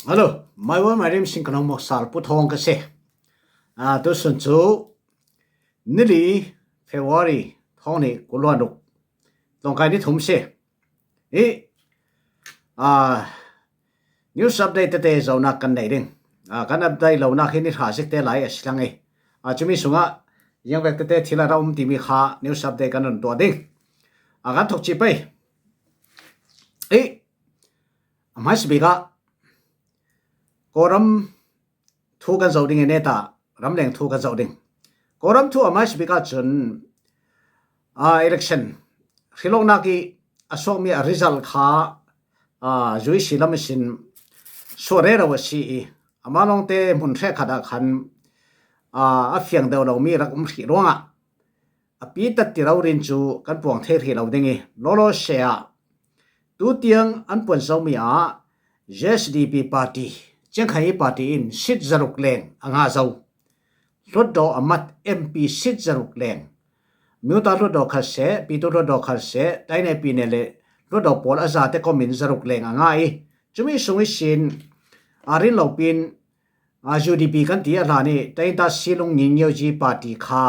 Hello, my name is Sinkanong Moksal Putong kasi. To sun chu nili February thoni kulwan duk. Tongkai ni thum se. News update te zauna kan nei ding. Kan update lo na khini tha sik te lai aslang ei. Chumi sunga yang vek te thila ra ti mi kha news update kan to ding. Kan thok chi pai. Mas biga Koram thu kan zau ding neta ramleng thu kan zau ding koram thu amai spika chun election khilong na ki asok mi result kha jui silam sin sore ra wasi amalong te mun the khada khan a fiang daw lo mi rak thi ronga api tat ti raw rin chu kan puang the thi lo dingi lolo shea tu tiang an pon zau mi a JSDP party Cheng khai party in sit zaruk leng anga zau rod do amat MP sit zaruk leng muta rod do khase pitu rod do khase taine pinele rod do pol aza te komin zaruk leng anga I chumi sungi sin arin lopin UDP kan ti ala ni tainta silung ninyo ji party kha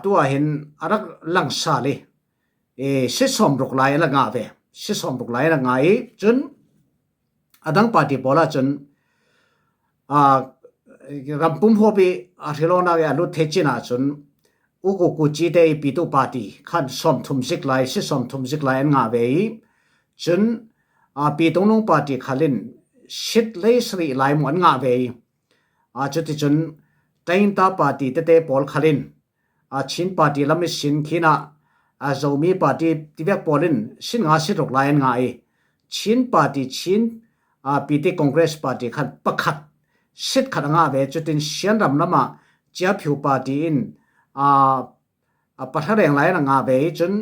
tu a hin arak langsa le sit som ruk lai la nga ve sit som ruk lai la nga I chun adang party bola chun rampum hobi athilona ya lu thechina chun uku ku chi te pitu party khan som thum sik lai si som thum sik lai nga ve chun pitong party khalin sit le sri lai mon nga ve chuti chun tainta party te pol khalin chin party lami sin khina zomi party tibek polin sin nga si rok lai nga I chin party chin PT Congress party khan pakhat sit khat nga ve chutin sian ram lama chia phiu party in pathareng lai nga ve chun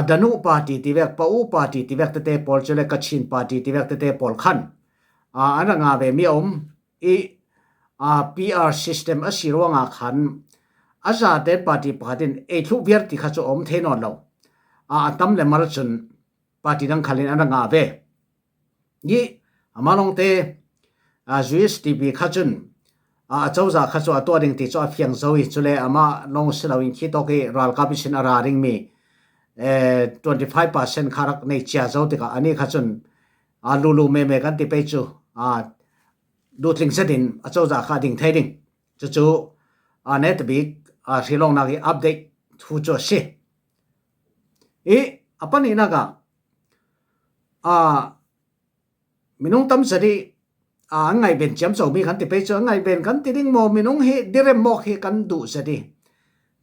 danu party tivek pau party tivek te pol chule kachin party tivek te pol khan ana nga ve mi PR system asiro nga khan aza te party pakhatin thu vier ti kha chu thenon lo tam le mar chun party dang khalin ana nga ve Ni amalong te JSDP khachun chawza khachu atwa ding ti chaw phiang zawi chule ama long silawin khi to ke ral kapisin ara ring mi 25% kharak nei chia zaw te ka ani khachun lulu me kan ti pe chu dutling sedin chawza kha ding thading chu net big silong na ki update thu cho se apani na ga minung tam sari ngai ben cham so mi kan ti pe cho ngai ben kan ti ding mo minung he direm mo he kan du sari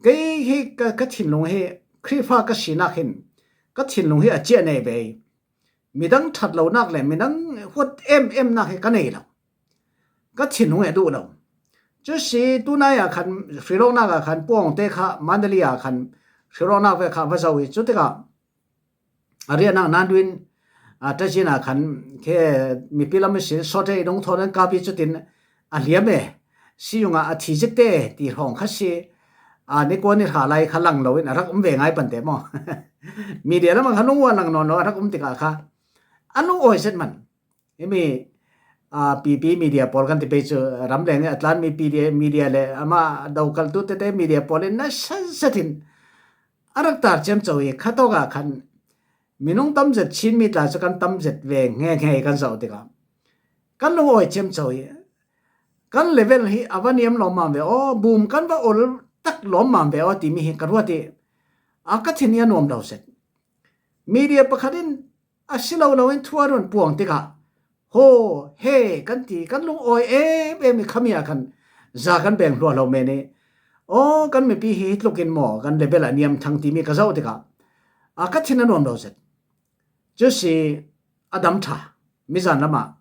ke he ka thin long he khrifa ka sina khin ka thin long he a che nei be midang that lo nak le minang hot em na he ka nei lo ka thin long he du lo chu si tu na ya khan frilo na ga khan pong te kha mandalia khan frilo na ve kha va zawi chu te ka ariana nanduin tajina khan ke mi pilam sin sote dong thoran ka pi chutin aliame siunga athijekte ti hong khasi ne ko ni halai khalang loin arak ve ngai pante mo media lam khanung wa lang no arak ti ka kha anu oi set man emi pp media pol kan ti pe chu ramleng atlan mi media le ama daukal tu te media polin na satin arak tar chem choi khatoga khan minung tam zet chin mi tla chu kan tam zet ve nge kan zau te ka kan lo oi chem choi kan level hi avaniam lo ma ve boom kan va ol tak lo ma ve ti mi hi karwati akathinia nom lo set media pakharin asilo lo in thuaron puang te ka ho he kan ti kan lo oi mi khamia kan za kan beng lo me ne kan me pi hi tlokin mo kan level aniam thang ti mi ka zau te ka akathina nom lo set Just Adam Tha Mizan Lama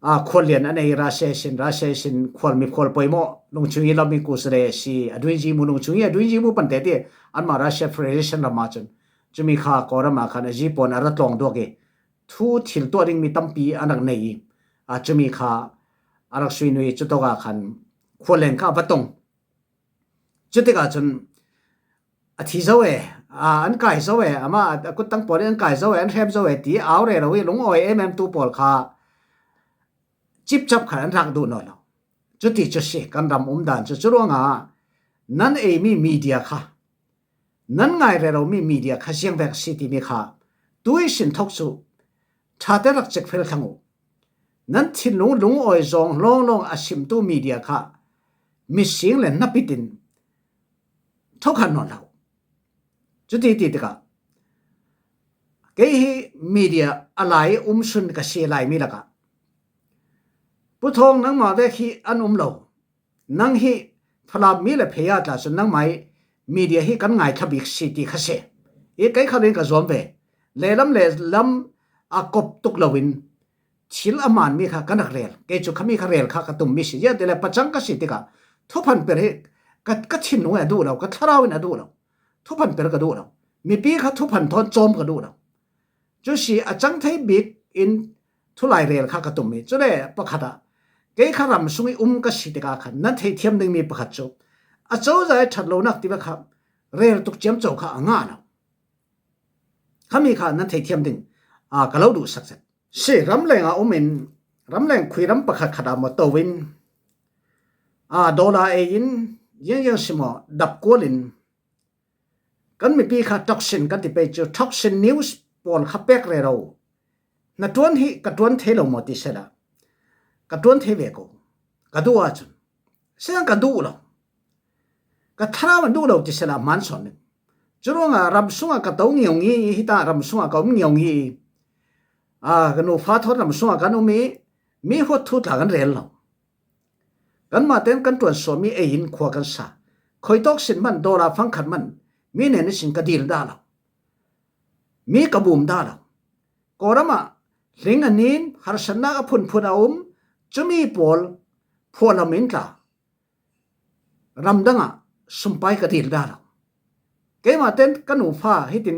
Kholian ane raseshin khol mi khol poimo lungchungi lami kusre si adwinji mu lungchungi adwinji mu pante te anma Russia Federation lama chun chumi kha korama khana ji pon aratlong doge thu thil to ring mi tampi anak nei chumi kha arak suinui chutoga khan kholen kha batong chutika chun athi zawe อันไก่ซะเวอามากุตังปออันไก่ซะเวอันแทบซะเวตีเอาเรเราลงอ้อยตูปอลคาจิบจับขันรักดูนอลจุดที่จะเสกันรำด่านจะรู้งานั้นมีมีเดียค่ะนั้นไงเรามีมีเดียค่ะเสียงแบกสิที่มีค่ะตัวสินทกสุชาเตรักเจ็กเฟลทั้งอุนั้นที่ลุงอ้อยจงลงอาชิมตัวมีเดียค่ะมีเสียงเลยนับปิดินทุกขันนอลเราจุดที่ติดกะเกี่ยมีเดียอะไรสุนกับเสียไหลมีละกะพุทองนังมาเวคีอันเรานังฮีพลามีละเพยาตาสุนนังไม่มีเดียฮีกันไงทบิกสิติขเสอีกไอ้ขริงกับจอมเวเลลำกบตุกลวินชิลอามานมีค่ะกันนักเรียนเกจุขมีขเรียนค่ะกตุมมิสิยะเดลปัจจังกสิติกะทุพันเปรกัดชินหนูดูเรากัดทราวินดูเราทุพันเปรกดูเรามีปีค่ะทุพันทอนโจมกดูเราจุสีอาจังไทยบิกอินทุไลเรียนค่ะกตุมมิจุดเล่ปะขัดเกยขรำสุงกสิติกาขันนั่นเทียมดึงมีปะขัดจูอาเจ้าใจฉัดโลนักติบะครับเรียนตุกเจียมโจค่ะงานเราขามีค่ะนั่นเทียมดึงกะเราดูสักเสร็จสิรำแรงมินรำแรงคุยรำปะขัดขัดมาโตวินดอลลาร์อินยังสิมอดับกัวลินกันมีปีค่ะท็อกซินกันที่ไปเจอท็อกซินนิวส์ปอนขับเป็กเรเราณตวนที่กระตวนเทลมอติเสดากระตวนเทเวโกกระดูอาจุนเสียงกระดูเรากระทรามันดูเราติเสดามันส่วนหนึ่งจุดว่ารำสุงกระตงเงียงงี้ฮิตารำสุงกระเงียงงี้กันอุฟ้าทอดรำสุงกันมีหัวทุดหลังกันเรียนเรากันมาเต้นกันตัวสวมีหินขวากันซาคอยตอกสินมันโดราฟังขันมันมีเนนสินกระดีลได้เรามีกระบุมได้เรากอรมาลิงอันนี้หาสนักพุ่นเอาจะมีปอลพวลามินตารำดังสุมไปกระดีลได้เราเกมาเต้นกันอุฟ้าให้ติน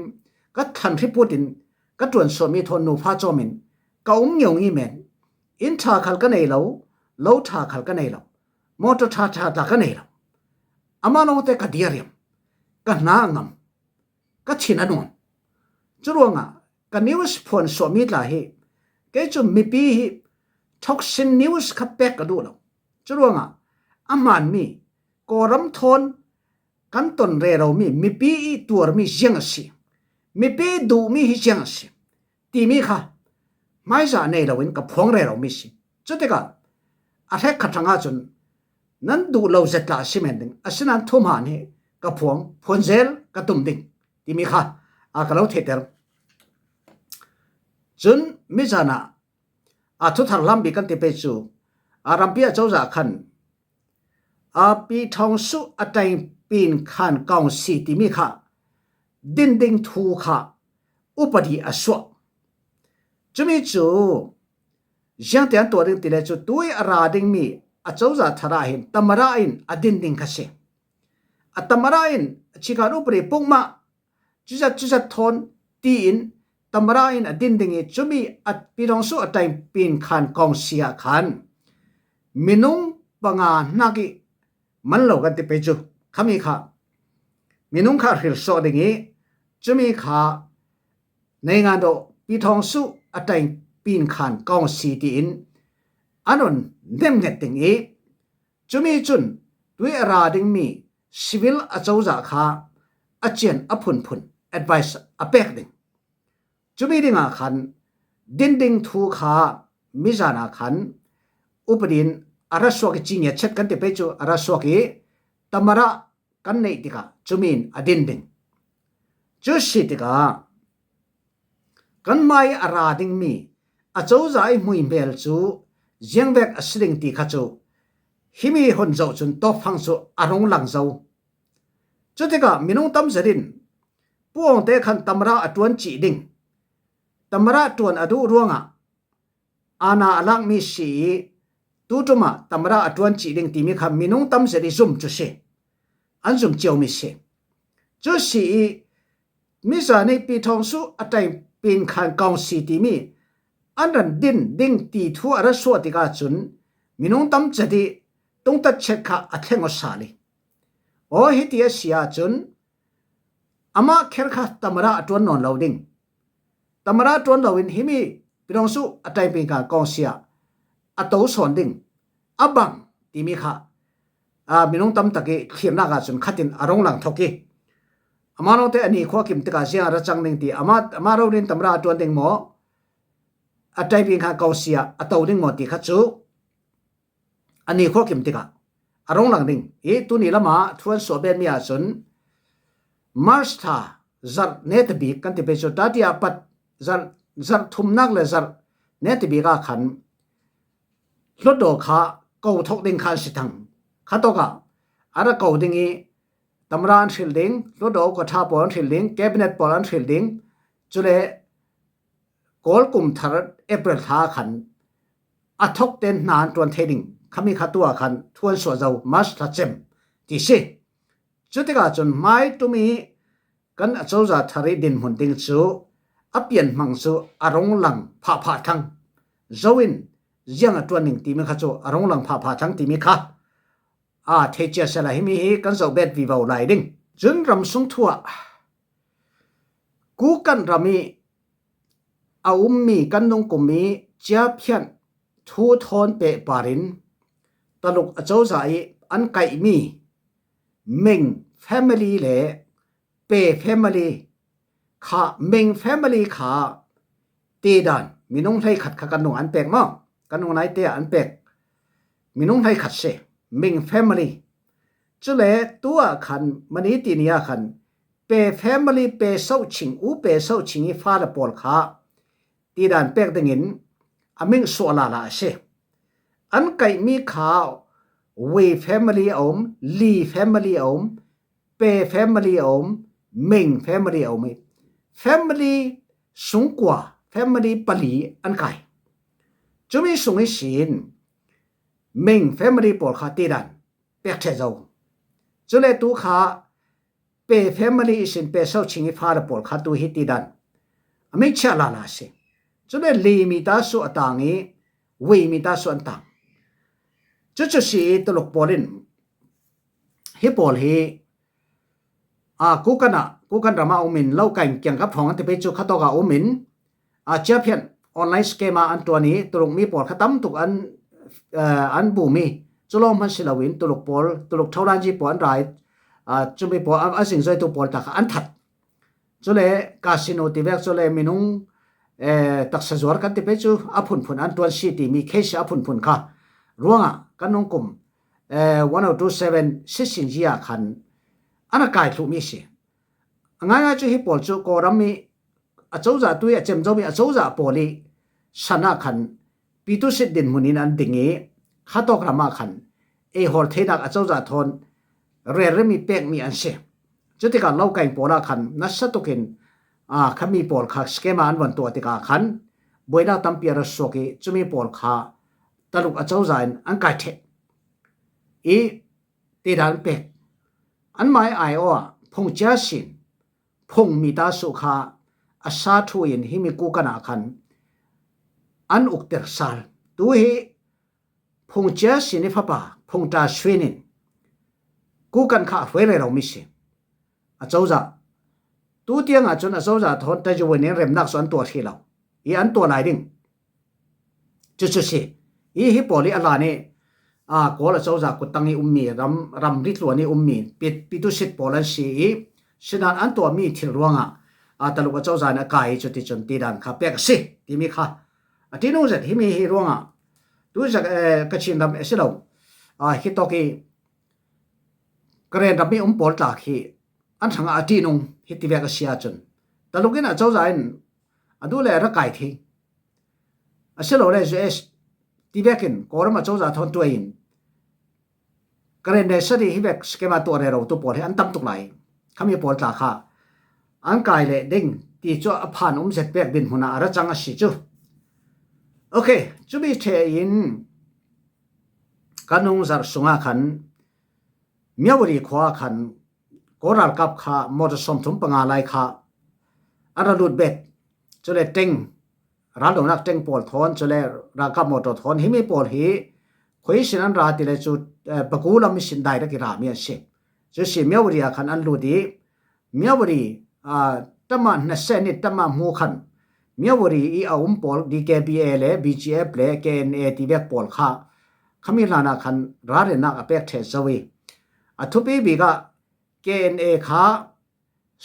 กัดทันที่พูดินกัดตัวสวมีทนอุฟ้าจอมินก็เงียงงี้แมนอินทาขัลกันไหนเราทาขัลกันไหนเรามอเตอร์ชาตากันเองอามาโนเตกัดเดียริมกันนางมกัดชินันวนจรวงกันนิวส์พอนสวมีลาเฮเกจุมีปีท็อกซินนิวส์ขับเป็กกระดูเราจรวงอามันมีกอรัมทอนกันตนเรเรามีปีตัวมีเจียงสิมีปีดูมีเจียงสิตีมีค่ะไม่จะในเราวินกับพงเรเรามีสิจุดที่กันอะไรขัดทางอาจนนั้นดูเราจะตาสิเมนดิงอาศัยนั้นทุ่มหันให้กับพวงเซลกับตุ่มดิงที่มีค่ะก็เราเทเตอร์จนมิจานะทุกทางลำบีกันที่ไปจูรำปีเจ้าจากขันปีทองสุอัตย์ปีนขันกองสีที่มีค่ะดิงทูค่ะอุปดีอสวจะมีจูยังเตียนตัวดิงที่เลจูตัวราดิงมีอาเจ้าจะทาราหินตมราอินดินขเสตมราอินชิการุปริปุกมาจุจัดทอนตีอินตมราอินดินจุมีปีรองสุอัตย์ปีนขันกองเสียขันมินุงปังนักิมันโลกันที่ไปจูขมีค่ะมินุงข้าหิลโซดิงจุมีค่ะในงานโดปีทองสุอัตย์ปีนขันกองสีตีอินอันนั้นเดมเงติงจุมีจุนด้วยราดิงมีสิวิลอาเจ้าจากข้าอาเจียนอพุ่นadvice เป็กดิงจุมีดิงขันดิงทูข้ามิจานาขันอุปดินอาราสวกจิงเยชัดกันที่ไปจูอาราสวกตมระกันในติกาจุมีนดิงจุสิติกากันไม่อาราดิงมีอาเจ้าใจมุยเบลจูยังแบกสิงตีข้าจูฮิมีหนเจ้าจนตบฟังจูอารมณ์หลังเจ้าจุดที่ก็มินุงตั้มเสดินพวงเตะขันตำราอตวนจีดิงตำราตวนอดูร่วงอาณาลังมีสีตูตุมาตำราอตวนจีดิงที่มีคำมินุงตั้มเสดิซุ่มจุเสอันซุ่มเจียวมิเสจุสีมิสาในปีทองสุอัตย์ปีนขันกองสีที่มีอันนั้นดิงตีทัวระสวติกาจุนมินุงตั้มจะดีตรงตัดเช็คข้าอัตเลงอสาลีโอฮิติเอเสียจุน ama kherkha tamara atron non loading tamara atron lowin himi pirongsu atai pingka kongsia ato sonding abang timi kha minung tam take khirna ga chun khatin arong lang thoki amano te ani khokim te ka sia ra changning ti amaro rin tamra atron ding mo atai pingka kongsia ato ding mo ti khachu ani khokim te ka arong lang ding e tu ni lama thuan so ben mi a chun Marstha zar net bi kan ti pe so ta ti apat zar thumnak le zar net bi ga khan lodo kha ko thok ding khan sithang kha to ka ara ko ding i tamran shielding lodo ko tha pon shielding cabinet pon shielding chule kol kum thar april tha khan athok ten nan ton theding khami khatua khan thuan so jau Marstha chem ti se chutika chun mai tumi kan achouza thari din hunting chu apian mangchu arong lang pha pha thang zoin jiang atwaning ti me khachu arong lang pha pha thang ti me kha thecha sala himi hi kan zo bet vi vau lai ding jun ram sung thua ku kan rami aummi kan nong kumi chia phian thu thon pe parin taluk achouza ai an kai mi meng family le pe family kha meng family kha te dan minung thai khat kha kan nong an pek ma kan nong nai te an pek minung thai khat se meng family chule tua khan mani ti nia khan pe family pe sau ching u pe sau ching I fa la pol kha ti dan pek dingin aming so la la se an kai mi kha we family om li family om pe family om meng family om family sungkwa family pali an kai chumi sungi sin meng family por kha ti dan pek the zo chule tu kha pe family sin pe sau chingi fa por kha tu hi ti dan ami cha la la se chule li mi ta su atangi we mi ta su antang chu si to lok polin hi pol hi kukan rama umin lau kain kyang kap thong te pe chu khato ga umin chapian online schema an to ni turung mi por khatam tuk an bu mi chulom han silawin tuluk thoran ji pon rai chumi po a sing zoi tu por ta an that chule casino ti vek chule minung taksa zuar kan te pe chu aphun an ton city mi case aphun kha ruanga kanong kum 1027 sisin jia khan ana kai thu mi se anga chu hi pol chu ko rami achouza tu ya chem zomi achouza poli sana khan pitu sit din munin an dingi khatok rama khan e hor thedak achouza thon remi pek mi an se chutika lokai pola khan nasatokin khami pol kha skema an wan to tika khan boina tampiara soki chumi pol kha taluk achouza an kai the e te dan pek an mai ai o phong cha sin phong mi ta su kha asa thu in himi ku kana khan an ukter sal tu hi phong cha sin fa pa phong ta swinin ku kan kha hwere ro mi se a chouza tu tiang a chon a chouza thon ta ju wen rem nak son to thi lo I an to lai ding chu se I hi poli ala ne ko la chouza ku tangi ummi ram ri tloni ummi pitu sit polan si sinan an to mi thil ruanga taluka chouza na kai chuti chon ti dan kha pek si ti mi kha atinu zat hi mi hi ruanga tu za ka chin dam esilo hi toki karen dam mi pol ta khi an thanga atinung hi ti veka sia chon talukina chouza in adu le ra kai thi asilo le es ti vekin korama chouza thon tuin karen ne sari hi vek skema to re ro to por an tam tuk lai khami pol ta kha an kai le ding ti cho aphan zet pek din huna ara changa si chu okay chu bi the in kanung zar sunga khan miawri khwa khan koral kap kha mod som thum panga lai kha ara lut bet chule teng ral dong nak teng pol thon chule ra kap mod thon himi pol hi khoi sinan ra ti le chu pakula mi sin dai da ki ra mi se chu si miawri khan an lu di miawri ตะมานะเสนิตะมามูคันเมียวรีอีอาอุมปอล DKBA เล BGF เล KNA ติเวกปอลค่ะขมิลานาคันราเรนักอเปกเทซวีอทุปีบิกะ KNA ค่ะ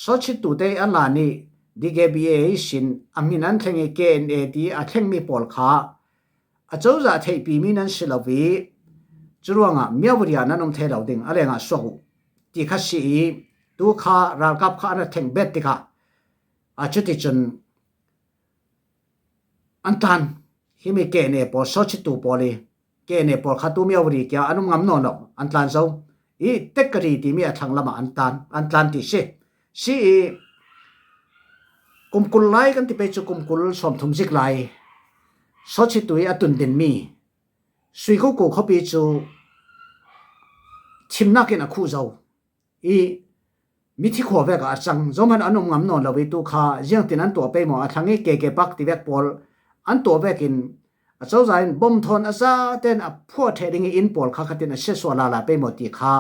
สอชิตุเตอันลานี DKBA สินอามินันเทง KNA ตีอาเทงมีปอลค่ะอาเจ้าจะเทปีมินันสิลาวีจรวงอ่ะเมียวรีอานันนมเทลาวดิงอะไรงะสวกุตีขัดสีตูค่ะรากับค่ะนันเทงเบ็ดติค่ะอาจุติจนอันตันฮิมิเกเนปอสอชิตุปอลีเกเนปอขัตุเมียวรีเกียอันุงำนอนอกอันตันเซาอีเต็กกรีตีมีอัทังละมาอันตันติเชสีกุมกุลไลกันที่ไปจุกุมกุลสมทุมจิกไลสอชิตุยอตุนดินมีสุยกุกูเขาปีจูชิมนักกินอคูเจ้าอีมิที่ขวบเวกอาจังจอมันอนุงำนอนเราไปตุขาเจียงตินันตัวไปหมอทังเกปักที่เวกปอลอันตัวเวกินเจ้าใจบ่มทนอาซาเต้นพวกเทดิงอินปอลข้าขัดตินเชสวาลาไปหมดที่ขา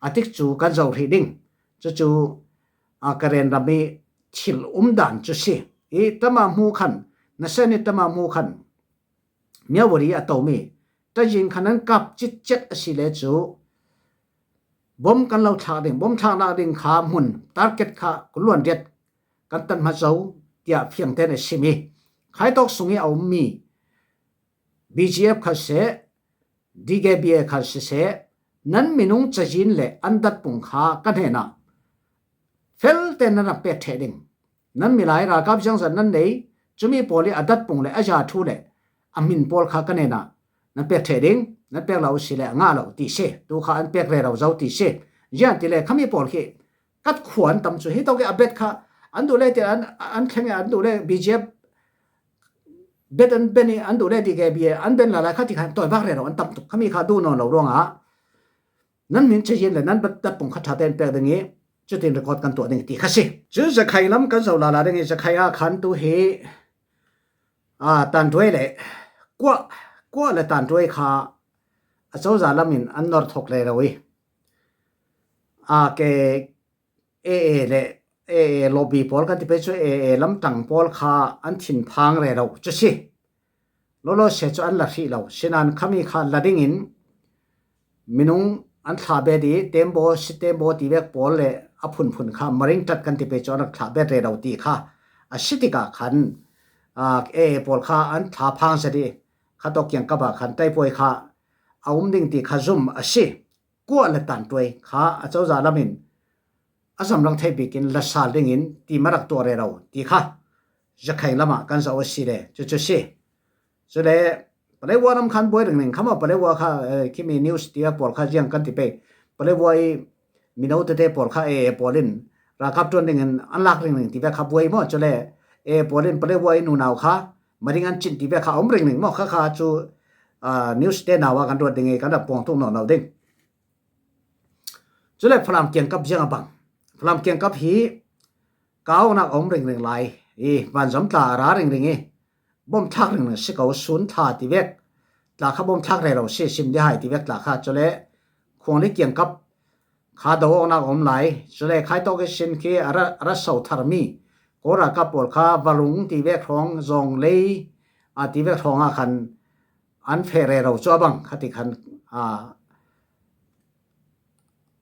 อาทิกจูกันเจ้าทีดิงจูกระเรนรำมีชิลดันจุสิอีตมามูขันนั่นเสนิตมามูขันเมียวรีอัตโตมีแต่ยิงขันนั้นกับจิตเจ็ดสิเลจูบ่มกันเราทาดิ่งบ่มทางลาดิ่งขาหุ่นทาร์เก็ตขากุลวนเด็ดกันตันมาเจ้าเดียเพียงแต่ในสิมีใครตกสุงเอามี BGF ขัดเส DKBA ขัดเสนั้นมินุงจะยินเลยอันดัดปุ่งขากันเห็นนะเฟลเตนนั้นเป็ดเทดิงนั้นมีหลายรากับจังสันนั้นเลยจะมีปอลีอันดัดปุ่งเลยอาจารย์ทูเลยอามินปอลขากันเห็นนะนั้นเป็ดเทดิงนั้นเป็ดเราสิเลยง่าเราตีเสตัวขาอันเป็ดเราเจ้าตีเสยันตีเลยขมีปอลขี้กัดขวานตำจุให้ต้องแกอับเบ็ดขาอันดูเลยที่อันแข่งอันดูเลย BGFเบ็ดอันเป็นอันดูเลยที่แกบีอันเป็นอะไรข้าที่ขันต่อยบ้าเลยเราอันตำตุกขมีขาดูนอนเราร้องนั้นมินจะยินเลยนั้นดัดปุ่งขัดเต้นเป็ดอย่างงี้จุดที่รีคอร์ดกันตัวหนึ่งตีข้าสิจู่จะใครล้ำกันเจ้าลาลาอย่างงี้จะใครขันตัวเฮตันด้วยเลยกว่าเลยตันด้วยขาเจ้าจะล้ำมินอันนอร์ทกเลยเราเกเลยลอบบี้พอลกันที่ไปช่วยลำตังพอลขาอันถิ่นพังเลยเราจุดสิโลเสจอันละที่เราเช่นนั้นขมีขาละดิ่งอินมินุงอันทาเบดีเต็มโบตีเวกพอลเลยอพุนขามาริงตัดกันที่ไปจอนักทาเบเรเราตีขาสิติกาขันพอลขาอันทาพังเสดีข้าตกยังกับขันไตป่วยขาเอาดิ่งตีขาซุ่มสิกว่าละตันด้วยขาเจ้าจะละมินอาสมรังเทปิกินละสาดิ่งอินตีมารักตัวเราตีขาจะแข่งละมากันจะเอาสิเลยจุดสิจะเลยปเลวัวน้ำขันบ่อยหนึ่งคำว่าปเลวัวข้าคิมีนิวส์ที่ว่าปอลข้าเจียงกันที่ไปปเลวัวมีน้องตัวเตปอลข้าปอลินราคับตัวหนึ่งอันลักหนึ่งที่ว่าขับบ่อยมั่วจะเลยปอลินปเลวัวนูนาวข้ามาดิ่งอันจินที่ว่าข้าอมหนึ่งมั่วข้าจูนิวส์เดนาวกันตัวหนึ่งกันดับปองทุ่งนอนเราดิ่งจะเลยพลังเกี่ยงกับเจียงบังพลังเกี่ยงกับฮีก้าวนักอมหนึ่งไหลวันสมตาราหนึ่งบ่มทักหนึ่งสิเขาศูนย์ท่าที่เวกหลักข้าบ่มทักเราเสียชิมได้ที่เวกหลักข้าจะเลยควงเกี่ยงกับข้าดาวนักอมไหลจะเลยใครต้องกินขี้รัสเซาทาร์มีก็รักกับปวดข้าบาลุงที่เวกท้องจงเลยที่เวกท้องขันอันเฟรเราจ้าบังขัดขัน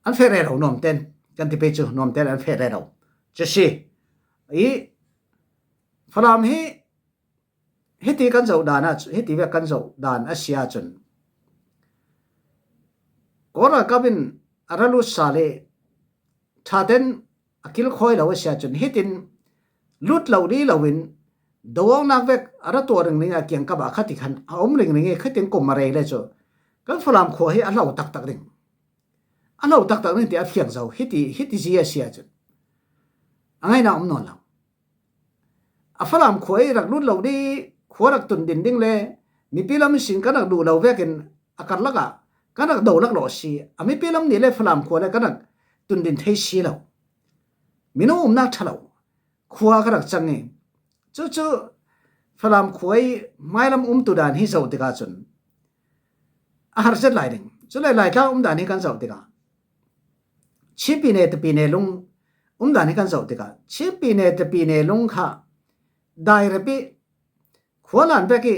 อันเฟรเรานอมเต้นกันที่ไปจูนอมเต้นอันเฟรเราจะสิฝรั่งฮิตีกันเจ้าดานฮิตีเวกันเจ้าดานอาเซียจนก็รักกับเป็นอาราลุสซาเลถ้าเต้นอักิลคอยเราอาเซียจนฮิตินลุดเราดีเราวินดวงนักเวกอาราตัวหนึ่งนี่เกี่ยงกับขัดขันอมหนึ่งนี่ขัดขันกลมมาเรย์เลยจ้ะกันฝรั่งขวให้อันเราตักหนึ่งอันเราตักหนึ่งที่อาเซียนเจ้าฮิติซีอาเซียจนอะไรน่าอมนอนเราฝรั่งขวให้รักลุดเราดีขวรักตุนดินดิ้งเลยมีปีลำสิงกันนักดูเราเวกินอาการลักกันนักดูลักหล่อสีมีปีลำนี่เลยฝรั่งขวเลยกันนักตุนดินเทสีเรามีน้องนักทะเลขวกันนักจังเองจู่ฝรั่งขวไม่ลำตุดานให้เจ้าติกาจนอาหารเสร็จหลายหนึ่งจุดหลายข้าวดานให้กันเจ้าติกาชีปีเนตปีเนลุง ดานี่กันเจ้าติกะชิปีเนตปีเนลงค่ะได้ระบิขวาลานเบกิ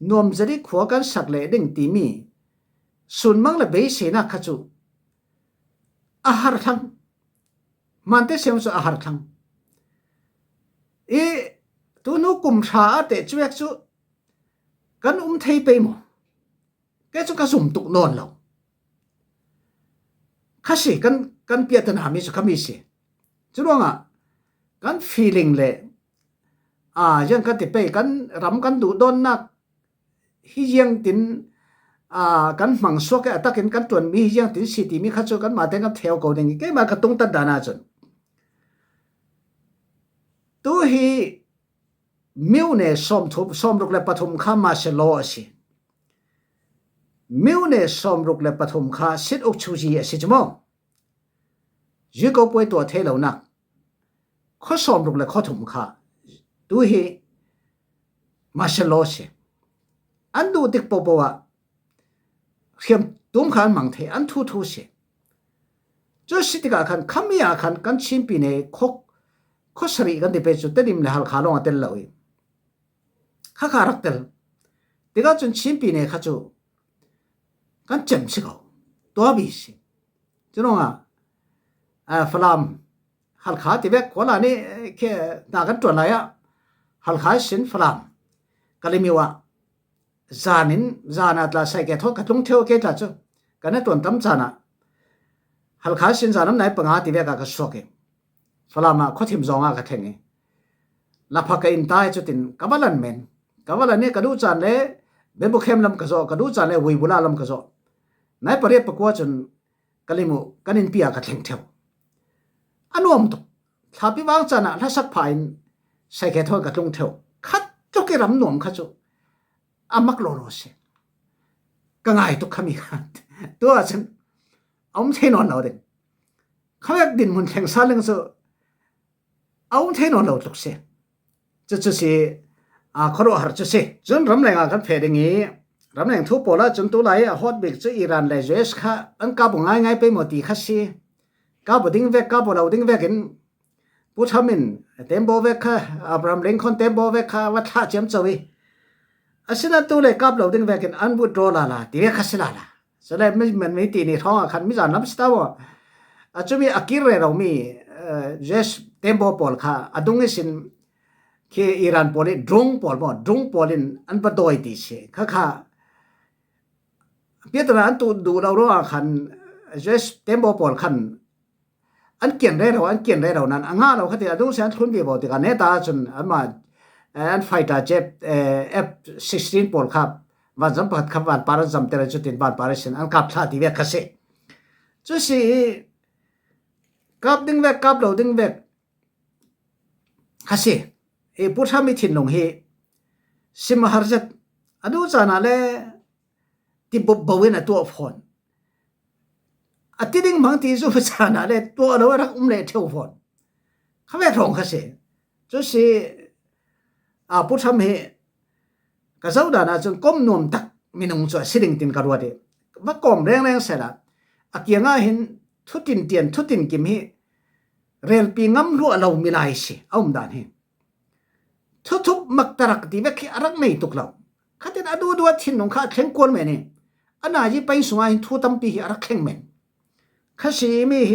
นวมจะได้ขวากันสักเลยดึงตีมีสุนมังละเบสนักขจูอาหารทั้งมันเตเสียงสุอาหารทั้งตัวนู้กุมชาเตจเวกจูกันเทยไปหมดแกจูกระสุมตุกนอนเราข้าสิกันเปียตนามีสุขมีสิจุดว่ากัน feeling เลยยังกันติไปกันรำกันดูดอนนักฮิยังตินกันมังสวกตะกินกันตัวมีฮิยังตินสิติมีข้าจูกันมาเต็งกันเที่ยวกูดึงแกมากระตุ้งตัดดานาจนตัวฮีมิวเนสอมรุกเลปฐุมข้ามาเชลอสิมิวเนสอมรุกเลปฐุมข้าสิทอุกชูจีสิจมองยูก็ป่วยตัวเทเหล่านักข้อสอมรุกเลข้อถุมข้าตัวฮีมาเชลอสิอันดูติกปปวะเขียมตุ้มขันมังเทอันทูสิจะสิติกาขันขมีอาขันกันชิมปีเนข้อสรีกันที่เป็นจุดเต็มเลยฮัลขาลงอันเตลเลยข้ารักเตลติกาจนชิมปีเนข้าจูกันเจ็บสิเขาตัวบีสิจุนงฝรั่งฮัลขาที่เวกคนละนี่แค่นากันตัวไหนฮัลขาสินฝรั่งก็เลยมีว่าจานาตลาใส่แก่ทอดกระตุ้งเที่ยวแก่จ้าจูกันนี่ตัวตั้มจานะฮัลขาสินจาน้ำไหนปังหาที่เวกก็สวกฝรั่งมาข้อทิมจองก็เทงลับพักอินตายจุดตินกับวันเมนกับวันนี้กระดูจานเล่เบบุเข้มลำกระโจกระดูจานเล่วิบุลาลำกระโจนายปริยปกวจนกลิมุกันอินปียากระเทงเที่ยวอันวมตุถ้าพิวางจานะถ้าสักพายใส่แก่ทอดกระตุ้งเที่ยวคัดจุกรำนวมขัดจุอามักโลโรเสก็ง่ายตุกขมีกันตัวฉันเอาไม่ใช่นอนเราเด็กเขาอยากดินมุนแข่งซาเรื่องสู้เอาไม่ใช่นอนเราตุกเสจะสิขอรู้หาจะสิจนรำแรงกันเพลงนี้รำแรงทุบปอละจนตัวไหลฮอตบิกจะอิหร่านเลยเจสค่ะอันกาบง่ายไปหมดตีขัดสิกาบดิ้งเวกกาบเราดิ้งเวกินผู้ทำมินเต็มโบเวกค่ะอับรามลิงคอนเต็มโบเวกค่ะวัดท่าเจียมจวีอาศินัตัวเลยกาบเราดิ้งเวกินอันบุตรลาตีเวกขัดสิลาแสดงมันไม่ตีนี่ท้องขันมิจานนับสตาวอาจจะมีอากิเรเรามีเจสเต็มโบปอลค่ะอดุงสินเคอิหร่านปอลิดรุงปอลบ่ดรุงปอลินอันปะโดยติเชค่ะเปียตระอันตูดูเรารู้ขันเจสเต็มโบปอลขันอันเกียนได้เรานั้นอังาเราคัดอดุงเสียนทุนเบียบติกันเนตาจนอันมาอันไฟตาเจ็บF16 ปอลครับวันจำปัดขับวันปาร์จำเตระจุดตินวันปาร์เซนอันกับท่าที่เวกคาเซจุสิกับดึงเวกกับเราดึงเวกคาเซผู้ทำมิถินลงเฮสิมหาจัดอดูจานาเลที่บบวินตัวฟอนอติดิงบางทีสุภานาเลตัวเรารักเลเที่ยวฟอนเขาไม่ทองคาเซจุสิผู้ทำเฮก็จะด่านะจนก้มนวมตักมีนงจวดสิริงตินกระดัวเดว่ากลมแรงเสร็จละอากียงเห็นทุตินเตียนทุตินกิมเฮเรลปีงำรัวเรามีลายสิเอาด่านเฮทุบมักตรักดีเวกรักไม่ตุกเราขัดดูทินนงข้าเข่งกวนเมนี่อันนั้นยี่ไปสวายทุตัมปีรักเข่งเมนข้าสิมีเฮ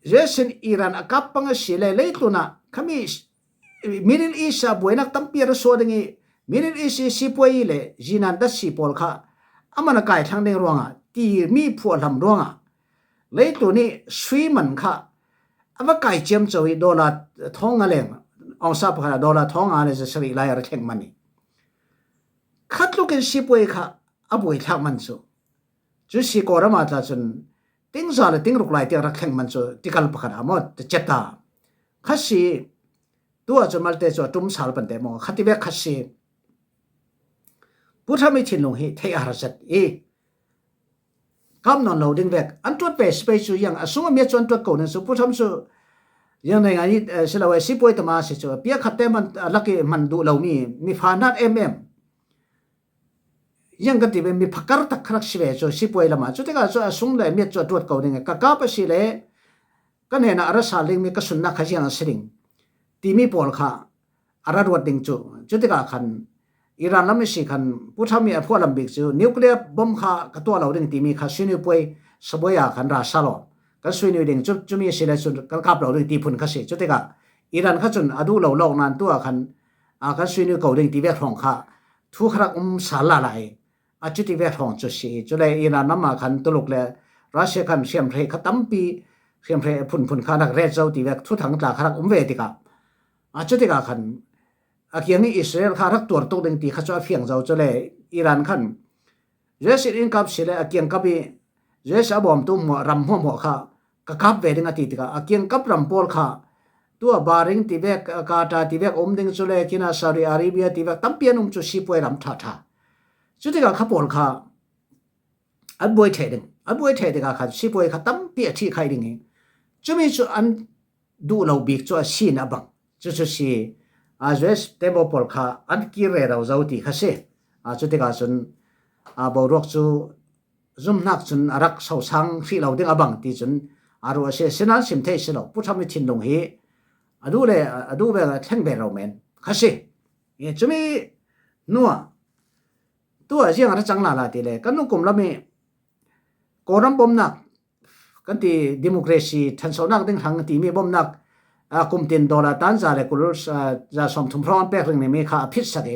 เจสันอิหร่านกับปังสิเลยเลยตุนะข้ามีมิดิลอีสต์บวยนักตัมปีรสวดิงีมิดิลอีสต์สิป่วยเลยจีนันดัชสิปอลข้าอามันกายทางเดินรัวงอ่ะตีมีผัวลำรัวงอ่ะเลยตัวนี้สวีมันข้าอามันกายเจียมจอยดอลลาร์ทองอะไรองศาพาดอลลาร์ทองอะไรจะสริลายอะไรแข่งมันนี่ขัดลูกกันสิป่วยข้าอาบุยทักมันสู้จุดสิกอร์มาตาจนติ้งซาลติ้งรุกไล่ที่รักแข่งมันสู้ที่กัลปะขนาดมันจะเจ็ดตาขัดสิตัวจนมาเตจจุ่มสารปันเตมองขัดที่เวกขัดสิผู้ทำให้ชินลงให้เทียร์จัดคำนอนเราดึงเวกอันตัวเปสไปสู่ยังสุ่มมีจวนตัวเก่าเนี่ยสู่ผู้ทำสู่ยังในงานนี้เสลาวสิป่วยตมาสิจู่เปียขัดเตมันลักมันดูเรามีฟานัดยังกันที่เป็นมีพักการตักครักสิเวจู่สิป่วยละมาจู่ที่ก็จู่สุ่มเลยมีจวนตัวเก่าเนี่ยก็กาบสิเลย kan hena ara saling mi ka sunna khajiang siring ti mi pol kha ara rot ding chu chutika khan Iran lam si khan puthami a pholam bik chu nuclear bomb kha ka to lo ding ti mi kha sinu poi saboya khan ra salo kan suinu ding chumi sila chu kan kap lo ding ti phun kha se chutika Iran kha chun adu lo lo nan tu khan a kan suinu ko ding ti ve thong kha thu khrak sala lai a chuti ve thong chu si chule Iran nam ma khan tuluk le Russia khan siam thre khatam pi siam thre phun kha nak re zau ti ve thu thang ta khrak ve ti ka a chutika khan akiangi Israel kha rak tur tok ding ti kha cha phiang zau chole Iran khan Resident kap sile akiang kapi Jes abom tu mo ram mo kha ka kap ve ding ati tika akiang kap ram pol kha tu baring ti ve ka ta ti ve om ding chole kina Saudi Arabia ti ve tampian chu si poi ram tha tha chutika kha pol kha aboi the ding kha si poi kha tampi thi khai ding chumi chu an du lo bik chu si na bang chu si Jes temo pol kha an ki re raw zau ti kha se chutika sun bo rok chu zum nak chun arak sau sang fi lo ding abang ti chun aro se sinan sim thei se lo puthami thin long hi adu be theng be ro men khase ye chumi nuwa tu a jiang ara changla la ti le kanu kum la me koram bom nak kan ti democracy than so nak ding hang ti mi bom nak kum tin dola tan za le kul za som thum phron pek ring ne me kha phit sa de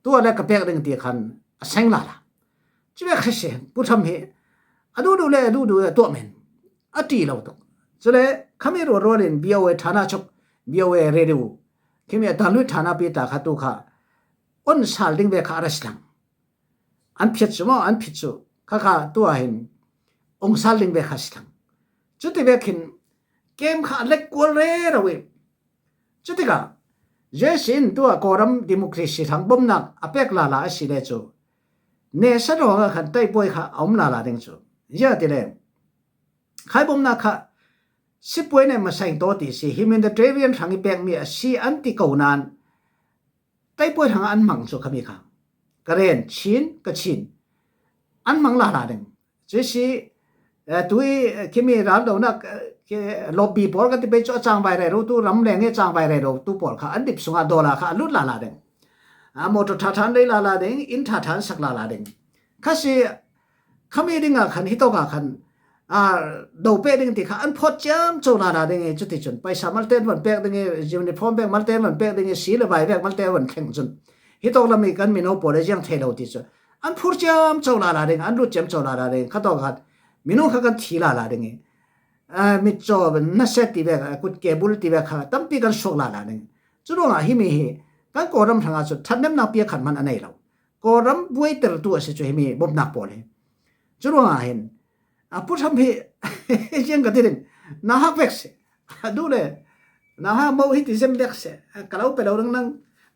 tu ala ka pek ring ti khan aseng la chibe khase putham he adu to men ati lo to chole khame ro rin biawe thana chok biawe redu khime talu thana pe ta kha tu kha on sal ding be kha raslang an phit chumo an phit chu kha tu a hin ong sal ding be khaslang chuti be khin game kha lek kol re rawe chuti ka jesin tu a koram democracy thang bom nak apek la asi le chu ne sa ro ga khan tai poi kha om la ding chu ya ti le khai bom na kha si poi ne ma sai to ti si humanitarian thang pek mi a si anti ko nan tai poi thang an mang chu khami kha karen chin ka chin an mang la ding je si tui kimi ral do na ke lobby por ka ti pe cho chang bai re ro tu ram le nge chang bai re ro tu por kha an dip sunga dola kha lut la ding motor thathan dei la ding in thathan sak la ding khasi khami ding a khan hito ka khan do pe ding ti kha an phot cham cho la ding chu ti chun paisa mal ten wan pek ding uniform pek mal ten wan pek ding si le bai pek mal ten wan kheng chun hito la mi kan mi no por jang thelo ti chu an phur cham cho la ding an lu cham cho la ding kha to kha mi no kha kan thi la ding mi cho na set ti be kut cable ti be kha tampi kan sok la ding chu ro hi mi hi kan koram thanga chu thanem na pia khan man anei lo koram buai ter tu ase chu mi bom nak pole chu ro hen putham hi jeng ka tirin na hak vek se du le na ha mo hi ti sem vek se kalau pe lo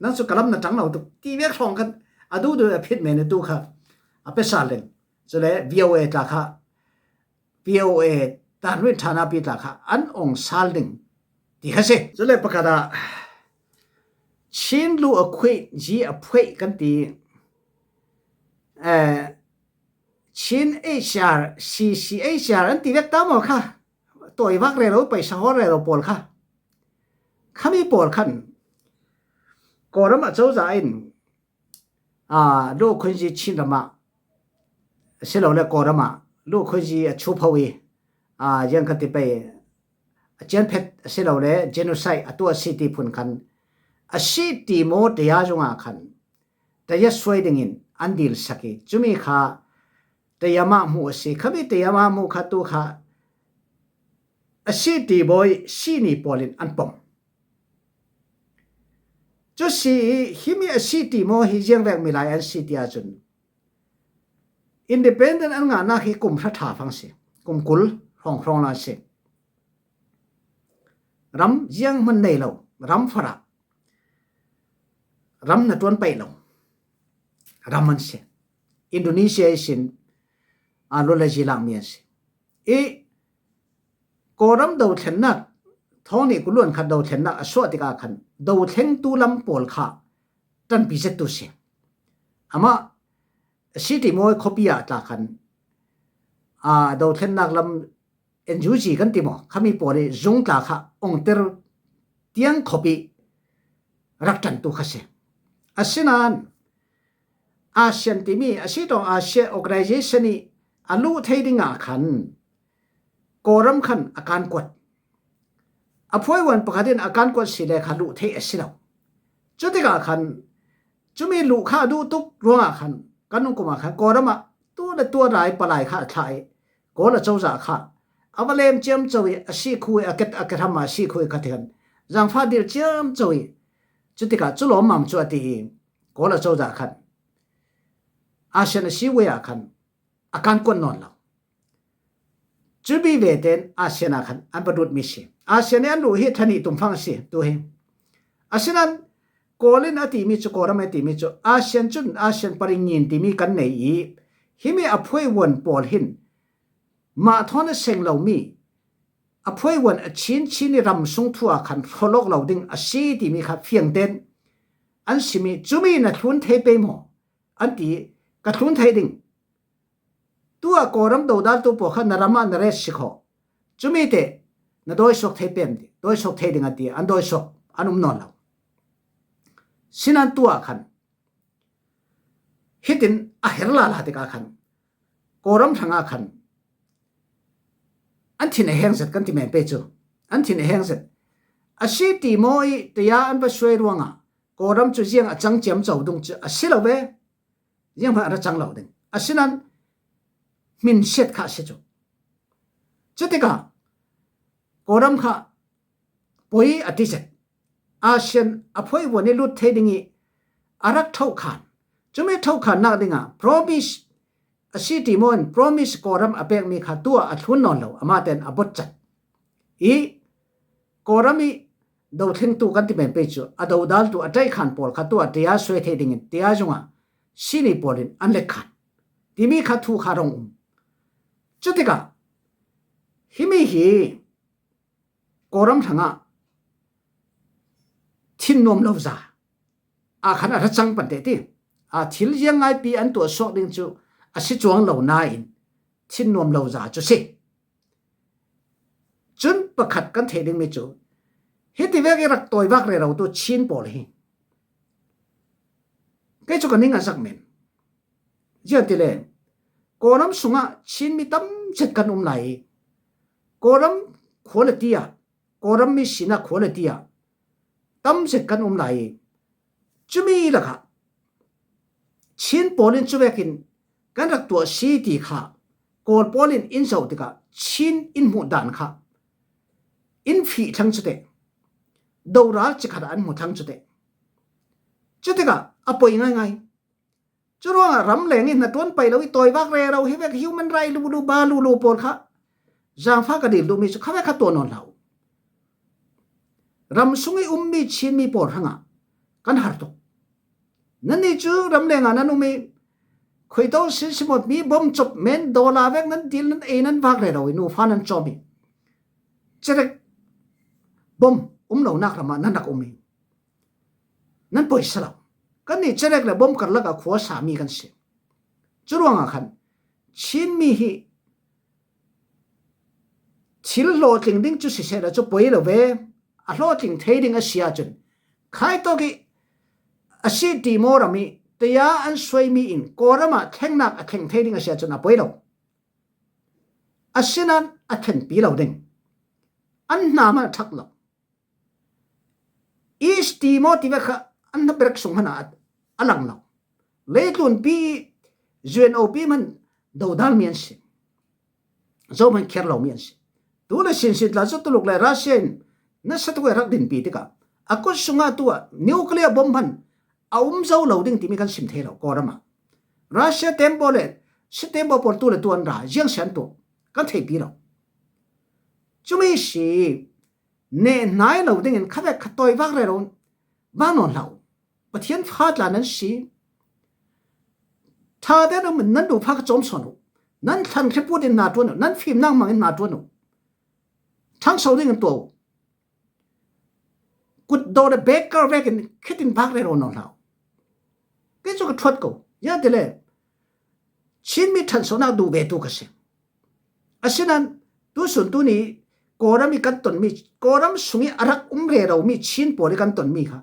nang su kalam na tang lo tu ti vek thong kan adu du phit me ne tu kha ape salen chu le voa ta kha voa ta ri thana pi ta kha an ong sal ding ti kha se chu le pakada chin lu a khoi ji a phoi kan ti chin hr cchr an ti vek ta mo kha toi wak re ro paisa ho re ro pol kha khami pol khan koram a chau za in lo khoi ji chin rama se lo le korama lo khoi ji a chu phawi yang ka ti pe chen phet se lo le genocide atwa city phun khan a city mo te ya junga khan ta ya swai ding in andil saki chumi kha te yama mu se khabi te yama mu kha tu kha a city boy sini polin anpom chu si himi a city mo hi jeng vek milai an city a chun independent an nga na hi kum tha tha phang se kum kul rong la se ram jeng man nei lo ram phara ram na tuan pai lo raman se Indonesia sin lo la jilang mi se koram do thlennak thoni kulun kha do thlennak aswa tika khan do thleng tu lam pol kha tan pi se tu se ama city moi khopia ta khan do thlennak lam NUG กันติบ่ขมีปอเรจงตาค่ะองเตอร์เตียงคอปีรักจันตุขะเสอาเซียนอาเซียนติมีอาชีตองอาเซียน organization นี่อาลูเทดิงาคันกอรัมคันอาการกวดอภัยวันประกาศอาการกวดสิเลขาลูเทอสิเราจุดที่กาคันจุมีลูกข้าดูตุกรวงอาคันกันนุกุมาคันกอรัมตัวรายปลายข้าทายกอละเจ้าจ่าข้าอาวเลมเจียมจอยอาชีคุยอาเกตทำอาชีคุยกันเถินจังฟ้าเดียเจียมจอยจุดที่กาจุลอมมั่มจวดที่กอละเจ้าจ่าคันอาเซียนชีวอาคันอาการกวนนอนเราจุบีเวเดนอาเซียนอาคันอันประดุดมิสิอาเซียนอันรู้เหตุนี้ตุ่มฟังสิตัวเองอาเซียนโกลินอติมิจุโกรามอติมิจุอาเซียนจุนอาเซียนปริญญาติมีกันในอีฮิมีอภัยวันปอลหินมาทอนเซงเหล่ามีอภัยวันชินรำสงทัวขันพลกเหล่าดิ้งอาชีติมีขับเฟียงเด่นอันสิมีจุมีนัดทุนเทเปมออันตีกัดทุนไทยดิ่งตัวกอรัมดูดัลตัวพวกนารามานเรสิขอจุมีเตนโดยสกไทยเป็นดิโดยสกไทยดิ่งอันตีอันโดยสกอันนอนเราสินันตัวขันฮิตินอาเฮรลาลาติกาขันกอรัมทางอาขันอันที่ในแห่งเสร็จกันที่แม่เปจูอันที่ในแห่งเสร็จอาชีติมอยตียาอันไปช่วยรวงอ่ะกอรัมจุเจียงจังเจียมเจ้าดงจุอาศิลเวยังพระจังเหล่าดึงอาศินันมินเช็ดข้าเสจูจุดที่กากอรัมข้าป่วยอธิเสธอาเซียนอภัยวันนี้ลุดเทดิงีอารักเท่าขานจะไม่เท่าขานนักดิงอ่ะ promise อาชีติมอน promise กอรัมอเปกมีขาตัวอัทุนนอนเหล่าอามาเตนอบดจัดอีกอรัมมีดาวทิ้งตัวกันที่เป็นเปจูอดาวดัลตัวอัใจขานปอลขาตัวเตียสวยเทดิงีเตียจงอ่ะสินีปอลินอันเล็กขันที่มีขาทูขารองจุดที่กาฮิมิฮีกอรัมทั้งอ่ะทินนมลาวซาอาขันอาจังปันเตติอาทิลยังไงปีอันตัวสอกดิ้งจูอาศิจวงเหล่านาอินทินนมลาวซาจุสิจุนประคัดกันเทดิ้งไม่จูฮิติเวกรักตัววักเรเราตัวชินปอลฮีก็จะกันนิ่งสักเมนเจ้าที่เล่กอรัมสุงะชินมีตั้มเจ็ดกันไหลกอรัมคุณภาพดีกอรัมมีสินะคุณภาพดีตั้มเจ็ดกันไหลจุมีละค่ะชินปอลินจุเวกินกันรักตัวสีตีค่ะกอลปอลินอินเสาติกะชินอินหมดด่านค่ะอินฟีทั้งจุดเดดาวราจิกระอันหมดทั้งจุดเดจุดที่กะอภัยง่ายจุดว่ารำแหลงนี่นัดวันไปเราอีตัววักเรเราเห็นว่าฮิวแมนไรลูบาลูปอลค่ะจางฟ้ากระดิ่งลูมิสุข้าแม่ข้าตัวนอนเรารำสุงมีมีชินมีปอลหังอ่ะกันหาตุนั่นนี่จูรำแหลงอ่ะนั่นมีคุยตัวสิสมดมีบอมจบเมนดอลลาร์เวกนั้นดีนั้นนั้นวักเรเราอินูฟ้านั้นจอมีเจ๊กบอมเรานักรำมานั่นนักมีนั่นป่วยสลับกันนี่เจ๊กเลยบอมกันแล้วก็ขวาสามีกันสิจุดว่างอ่ะคันชินมีฮีชิลโลติงดิ้งจุดสิเสร็จจุดป่วยแล้วเว้ยอโลติงเทดิ้งอาเซียจุนใครตัวกี้อาชีพดีมอรามีแต่ยาอันสวยมีอินกอร์มาแข่งนักแข่งเทดิ้งอาเซียจุนอ่ะป่วยแล้วอาเซียนั้นอ่ะแข่งปีเราดิ้งอันน้ำมันทักเราอีสตีมอที่ว่าอันนั้นเป็นส่งขนาดอลังเราเลตุนปีจวนโอปีมันดูดัลเมียนสิโจมันเคร์เราเมียนสิตัวเลสินสิลาจุดตุลุกเลยรัสเซียนนั่นสัตว์รักดินปีติกาอากุสุงาตัวนิวเคลียร์บอมมันเอาเจ้าเราดิ้งที่มีการสิมเทเรากอร์มารัสเซียเต็มโปเลสิเต็มโปปอลตัวเลยตัวอันรายังเสียนตัวกันเทปีเราจุไม่สิเนนายเราดิ้งข้าเวกขัดตัววักเลยเราบ้านนอนเราปะเทียนฟาดลานั้นสิถ้าได้เราเหมือนนั้นดูพักจอมสนุนั้นทันแค่พูดในนาตัวหนูนั้นฟิล์มนั่งมังในนาตัวหนูทั้งสองดิ้งกันตัวกุดโดนเบเกอร์เวกันคิดถึงพักเลยเรานอนเราก็จะกระทบกูยาเดเลยชินมีทันสนักดูเวตุกเสียอาศัยนั้น ตุสุนตุนี้กอรมีกันตนมีกอรมสุงอรักเรเรามีชินปอริกันตนมีค่ะ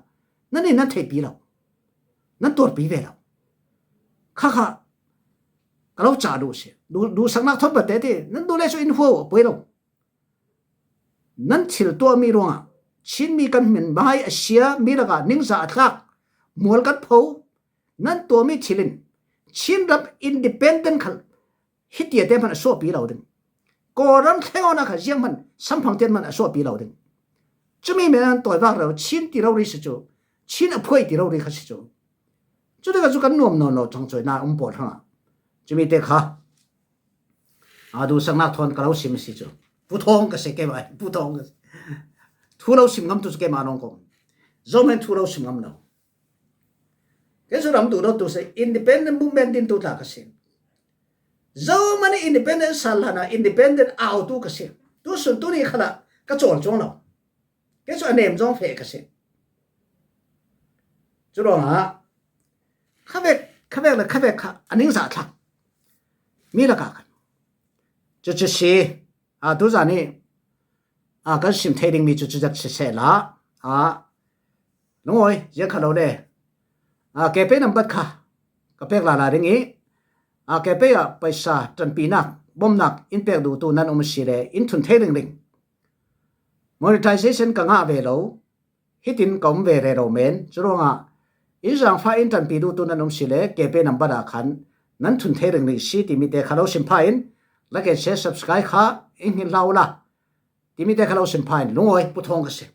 นั่นนี่นั่นเทปีเรานั่นตัวปีเวเราค่ะเราจ่าดูสักนักทบประเทศนั่นดูเลสอินโฟไปเรานั่นทิลตัวมีรวงชินมีกันเหมือนบายเชียมีละกันนิ่งสะอาดคักมัวกันพูนั่นตัวมีทิลินชินรับอินดิเพนเดนต์ขันฮิตเยเตมันสู้ปีเราดึงกอรันเทวนาค่ะยังมันสัมพังเตมันสู้ปีเราดึงจะมีเหมือนตัวว่าเราชินที่เราริสจูชินอภัยที่เราริขสิจูจุดเด็กจุกันนวมนอนเราจังจอยน่าปวดหัวจะมีเด็กค่ะดูสังนักทอนกับเราสิมสิจูผู้ทองก็เสกไปผู้ทองก็ทุเราสิมกำตุสเกมาน้องกงจอมเห็นทุเราสิมกำเราแค่สุดรำตัวเราตัวเส independent movement ดินตัวตากเสจอมัน independent สัลลานะ independent เอาตัวกเสตัวส่วนตัวนี้ขนาดก็จอลจงเราแค่สุดอันเนมจงเฟกเสจุดว่าข้าเบกค่ะอันนี้สัตว์มีละกันจะเสียตัวจานี่ก็สิมเทดิงมีจุดจัดเสียละน้องโอยยังขัดเราเด้แกเป็นน้ำบัดค่ะก็เป็กลาเรื่องนี้แกเป็นไปซาจนปีนักบ่มนักอินเป็กดูตัวนั้นอมสิเรอินทุนเทดิงลิง monetization ก็ง่าเวเราฮิตินก็มเวเรเราเมนจุดว่าอินจังฟ้าอินทันปีดูตัวนั้นอมสิเรแกเป็นน้ำบัดขันนั้นทุนเทดิงลิงสิที่มีแต่ขัดเราสิมพายน์แล้วก็แชร์ subscribe ค่ะอินหินเราละที่มีแต่เขาเราสิมพายน์ลุงโอยผู้ทองก็เสีย